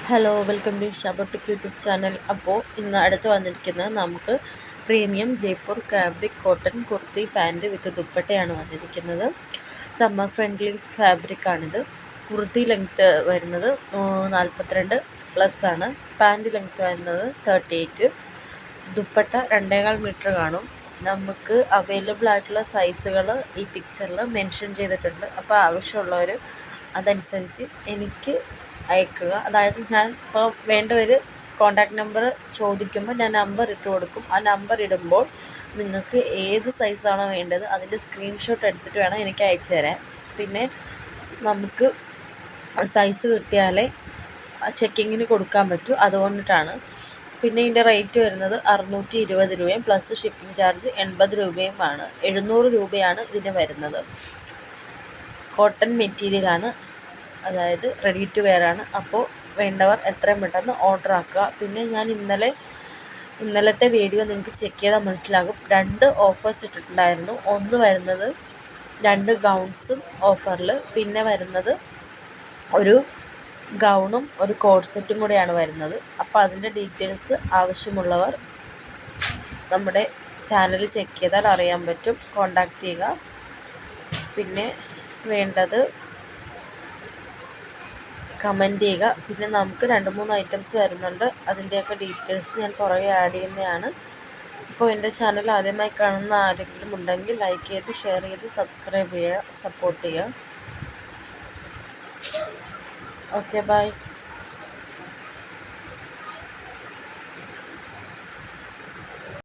Hello welcome to ഷാബോട്ടിക് YouTube channel. അപ്പോൾ ഇന്ന് അടുത്ത് വന്നിരിക്കുന്നത് നമുക്ക് premium Jaipur fabric cotton kurti pant with ദുപ്പട്ടയാണ് വന്നിരിക്കുന്നത്. സമ്മർ ഫ്രണ്ട്ലി ഫാബ്രിക്കാണിത്. കുർത്തി ലെങ്ത്ത് വരുന്നത് 42+ ആണ്. പാൻറ്റ് ലെങ്ത്ത് വരുന്നത് 38. ദുപ്പട്ട 2.25 മീറ്റർ കാണും. നമുക്ക് അവൈലബിൾ ആയിട്ടുള്ള സൈസുകൾ ഈ പിക്ചറിൽ മെൻഷൻ ചെയ്തിട്ടുണ്ട്. അപ്പോൾ ആവശ്യമുള്ളവർ അതനുസരിച്ച് എനിക്ക് അയക്കുക. അതായത് ഞാൻ ഇപ്പോൾ വേണ്ടവർ കോൺടാക്റ്റ് നമ്പർ ചോദിക്കുമ്പോൾ ഞാൻ നമ്പർ ഇട്ട് കൊടുക്കും. ആ നമ്പർ ഇടുമ്പോൾ നിങ്ങൾക്ക് ഏത് സൈസാണോ വേണ്ടത് അതിൻ്റെ സ്ക്രീൻഷോട്ട് എടുത്തിട്ട് വേണം എനിക്ക് അയച്ചു തരാൻ. പിന്നെ നമുക്ക് സൈസ് കിട്ടിയാലേ ചെക്കിങ്ങിന് കൊടുക്കാൻ പറ്റൂ, അതുകൊണ്ടിട്ടാണ്. പിന്നെ ഇതിൻ്റെ റേറ്റ് വരുന്നത് 620 രൂപയും പ്ലസ് ഷിപ്പിംഗ് ചാർജ് 80 രൂപയുമാണ്. 700 രൂപയാണ് ഇതിന് വരുന്നത്. കോട്ടൺ മെറ്റീരിയലാണ്, അതായത് റെഡി ടു വെയർ ആണ്. അപ്പോൾ വേണ്ടവർ എത്രയും പെട്ടെന്ന് ഓർഡർ ആക്കുക. പിന്നെ ഞാൻ ഇന്നലത്തെ വീഡിയോ നിങ്ങൾക്ക് ചെക്ക് ചെയ്താൽ മനസ്സിലാകും. 2 ഓഫേഴ്സ് ഇട്ടിട്ടുണ്ടായിരുന്നു. ഒന്ന് വരുന്നത് 2 ഗൗൺസും ഓഫറിൽ, പിന്നെ വരുന്നത് ഒരു ഗൗണും ഒരു കോഡ് സെറ്റും കൂടെയാണ് വരുന്നത്. അപ്പോൾ അതിൻ്റെ ഡീറ്റെയിൽസ് ആവശ്യമുള്ളവർ നമ്മുടെ ചാനൽ ചെക്ക് ചെയ്താൽ അറിയാൻ പറ്റും. കോണ്ടാക്ട് ചെയ്യുക. പിന്നെ വേണ്ടത് കമൻറ്റ് ചെയ്യുക. പിന്നെ നമുക്ക് 2-3 ഐറ്റംസ് വരുന്നുണ്ട്. അതിൻ്റെയൊക്കെ ഡീറ്റെയിൽസ് ഞാൻ പുറകെ ആഡ് ചെയ്യുന്നതാണ്. ഇപ്പോൾ എൻ്റെ ചാനൽ ആദ്യമായി കാണുന്ന ആരെങ്കിലും ഉണ്ടെങ്കിൽ ലൈക്ക് ചെയ്ത് ഷെയർ ചെയ്ത് സബ്സ്ക്രൈബ് ചെയ്യുക, സപ്പോർട്ട് ചെയ്യുക. Okay, by.